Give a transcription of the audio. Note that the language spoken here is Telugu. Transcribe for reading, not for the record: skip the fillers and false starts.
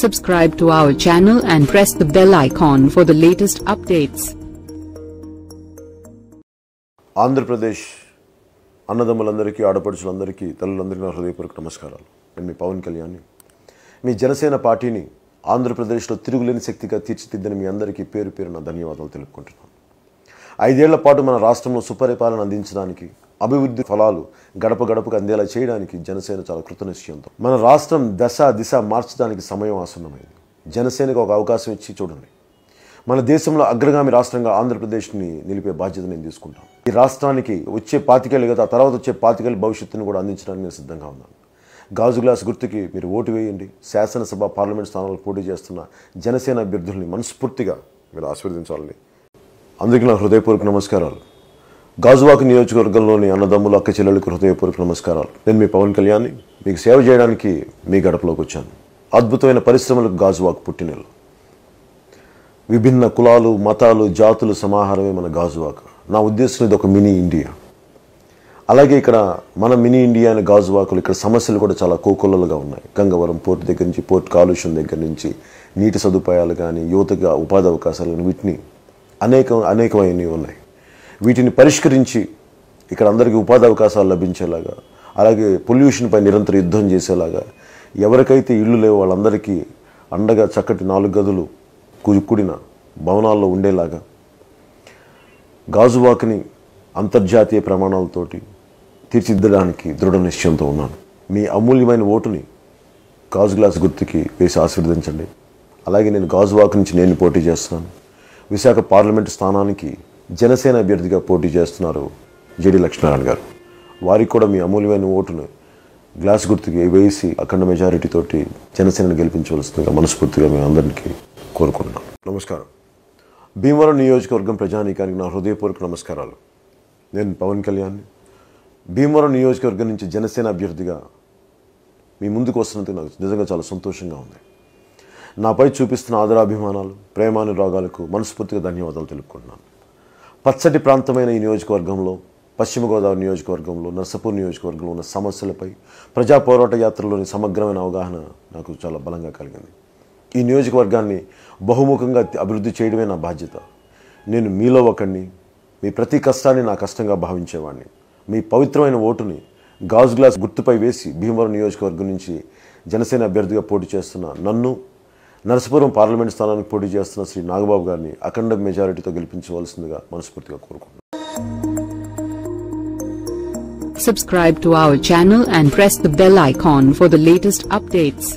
Subscribe to our channel and press the bell icon for the latest updates. Andhra Pradesh అన్నదమ్ములందరికీ ఆడపడుచులందరికీ తల్లులందరికీ నా హృదయపూర్వక నమస్కారాలు. నేను మీ పవన్ కళ్యాణ్. మీ జనసేన పార్టీని ఆంధ్రప్రదేశ్లో తిరుగులేని శక్తిగా తీర్చిదిద్దిన మీ అందరికీ పేరు పేరున ధన్యవాదాలు తెలుపుకుంటున్నాను. 5 ఏళ్ల పాటు మన రాష్ట్రంలో సుపరిపాలన అందించడానికి, అభివృద్ధి ఫలాలు గడప గడపకు అందేలా చేయడానికి జనసేన చాలా కృతనిశ్చయంతో మన రాష్ట్రం దిశ మార్చడానికి సమయం ఆసన్నమైంది. జనసేనకు ఒక అవకాశం ఇచ్చి చూడండి. మన దేశంలో అగ్రగామి రాష్ట్రంగా ఆంధ్రప్రదేశ్ని నిలిపే బాధ్యత నేను తీసుకుంటాను. ఈ రాష్ట్రానికి వచ్చే 25 ఏళ్ళు కదా, తర్వాత వచ్చే 25 ఏళ్ళ భవిష్యత్తును కూడా అందించడానికి నేను సిద్ధంగా ఉన్నాను. గాజు గ్లాస్ గుర్తుకి మీరు ఓటు వేయండి. శాసనసభ, పార్లమెంట్ స్థానాలకు పోటీ చేస్తున్న జనసేన అభ్యర్థుల్ని మనస్ఫూర్తిగా మీరు ఆశీర్వదించాలని అందరికీ నా హృదయపూర్వక నమస్కారాలు. గాజువాక నియోజకవర్గంలోని అన్నదమ్ములు, అక్క చెల్లెలకు హృదయపూర్వక నమస్కారాలు. నేను మీ పవన్ కళ్యాణ్. మీకు సేవ చేయడానికి మీ గడపలోకి వచ్చాను. అద్భుతమైన పరిశ్రమలకు గాజువాక పుట్టినెల్లు. విభిన్న కులాలు, మతాలు, జాతులు సమాహారమే మన గాజువాక. నా ఉద్దేశం ఇది ఒక మినీ ఇండియా. అలాగే ఇక్కడ మన మినీ ఇండియా అనే గాజువాకలు ఇక్కడ సమస్యలు కూడా చాలా కోకొల్లలుగా ఉన్నాయి. గంగవరం పోర్టు దగ్గర నుంచి, పోర్టు కాలుష్యం దగ్గర నుంచి, నీటి సదుపాయాలు కానీ, యువతగా ఉపాధి అవకాశాలు కానీ, వీటిని అనేకమైనవి ఉన్నాయి. వీటిని పరిష్కరించి ఇక్కడ అందరికీ ఉపాధి అవకాశాలు లభించేలాగా, అలాగే పొల్యూషన్పై నిరంతర యుద్ధం చేసేలాగా, ఎవరికైతే ఇళ్ళు లేవో వాళ్ళందరికీ అండగా చక్కటి 4 గదులు కూడిన భవనాల్లో ఉండేలాగా గాజువాకని అంతర్జాతీయ ప్రమాణాలతోటి తీర్చిదిద్దడానికి దృఢ నిశ్చయంతో ఉన్నాను. మీ అమూల్యమైన ఓటుని గాజు గ్లాస్ గుర్తుకి వేసి ఆశీర్వదించండి. అలాగే నేను గాజువాక నుంచి నేను పోటీ చేస్తున్నాను. విశాఖ పార్లమెంటు స్థానానికి జనసేన అభ్యర్థిగా పోటీ చేస్తున్నారు జేడి లక్ష్మీనారాయణ గారు. వారికి కూడా మీ అమూల్యమైన ఓటును గ్లాస్ గుర్తుకి వేసి అఖండ మెజారిటీ తోటి జనసేనను గెలిపించవలసిందిగా మనస్ఫూర్తిగా మేము అందరికీ కోరుకుంటున్నాం. నమస్కారం. భీమవరం నియోజకవర్గం ప్రజానీకానికి నా హృదయపూర్వక నమస్కారాలు. నేను పవన్ కళ్యాణ్. భీమవరం నియోజకవర్గం నుంచి జనసేన అభ్యర్థిగా మీ ముందుకు వస్తున్నందుకు నాకు నిజంగా చాలా సంతోషంగా ఉంది. నాపై చూపిస్తున్న ఆదరాభిమానాలు, ప్రేమానురాగాలకు మనస్ఫూర్తిగా ధన్యవాదాలు తెలుపుకుంటున్నాను. పచ్చటి ప్రాంతమైన ఈ నియోజకవర్గంలో, పశ్చిమ గోదావరి నియోజకవర్గంలో, నర్సాపూర్ నియోజకవర్గంలో ఉన్న సమస్యలపై ప్రజా పోరాట యాత్రలోని సమగ్రమైన అవగాహన నాకు చాలా బలంగా కలిగింది. ఈ నియోజకవర్గాన్ని బహుముఖంగా అభివృద్ధి చేయడమే నా బాధ్యత. నేను మీలో ఒకడిని. మీ ప్రతి కష్టాన్ని నా కష్టంగా భావించేవాడిని. మీ పవిత్రమైన ఓటుని గాజు గ్లాస్ గుర్తుపై వేసి భీమవరం నియోజకవర్గం నుంచి జనసేన అభ్యర్థిగా పోటీ చేస్తున్న నన్ను, నరసాపురం పార్లమెంట్ స్థానానికి పోటీ చేస్తున్న శ్రీ నాగబాబు గారిని అఖండ మెజారిటీతో గెలిపించవలసిందిగా మనస్ఫూర్తిగా కోరుకుంటున్నాను. Subscribe to our channel and press the bell icon for the latest updates.